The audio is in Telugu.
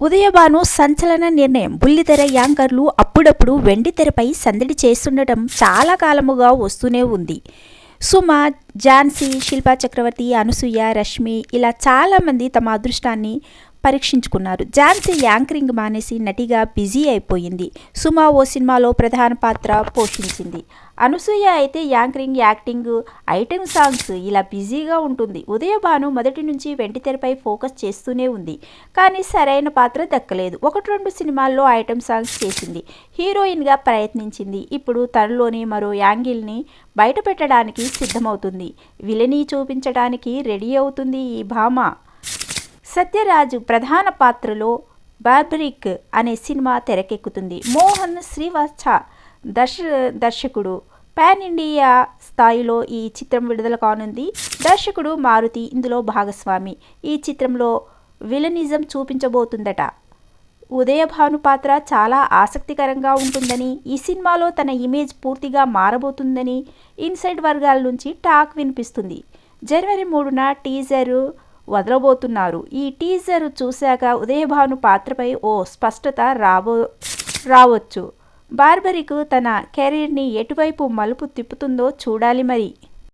ఉదయభాను సంచలన నిర్ణయం. బుల్లితెర యాంకర్లు అప్పుడప్పుడు వెండితెరపై సందడి చేస్తుండటం చాలా కాలముగా వస్తూనే ఉంది. సుమ, ఝాన్సీ, శిల్పా చక్రవర్తి, అనసూయ, రష్మి ఇలా చాలామంది తమ అదృష్టాన్ని పరీక్షించుకున్నారు. ఝాన్సీ యాంకరింగ్ మానేసి నటిగా బిజీ అయిపోయింది. సుమ ఓ సినిమాలో ప్రధాన పాత్ర పోషించింది. అనసూయ అయితే యాంకరింగ్, యాక్టింగ్, ఐటెం సాంగ్స్ ఇలా బిజీగా ఉంటుంది. ఉదయభాను మొదటి నుంచి వెండితెరపై ఫోకస్ చేస్తూనే ఉంది. కానీ సరైన పాత్ర దక్కలేదు. 1-2 సినిమాల్లో ఐటెం సాంగ్స్ చేసింది. హీరోయిన్గా ప్రయత్నించింది. ఇప్పుడు తనలోని మరో యాంగిల్ని బయటపెట్టడానికి సిద్ధమవుతుంది. విలనీ చూపించడానికి రెడీ అవుతుంది ఈ భామ. సత్యరాజు ప్రధాన పాత్రలో బార్బరిక్ అనే సినిమా తెరకెక్కుతుంది. మోహన్ శ్రీవాత్స దర్శకుడు. పాన్ ఇండియా స్థాయిలో ఈ చిత్రం విడుదల కానుంది. దర్శకుడు మారుతి ఇందులో భాగస్వామి. ఈ చిత్రంలో విలనిజం చూపించబోతుందట. ఉదయభాను పాత్ర చాలా ఆసక్తికరంగా ఉంటుందని, ఈ సినిమాలో తన ఇమేజ్ పూర్తిగా మారబోతుందని ఇన్సైడ్ వర్గాల నుంచి టాక్ వినిపిస్తుంది. జనవరి 3న టీజర్ వదలబోతున్నారు. ఈ టీజర్ చూశాక ఉదయభాను పాత్రపై ఓ స్పష్టత రావచ్చు. బార్బరిక్ తన కెరీర్ని ఎటువైపు మలుపు తిప్పుతుందో చూడాలి మరి.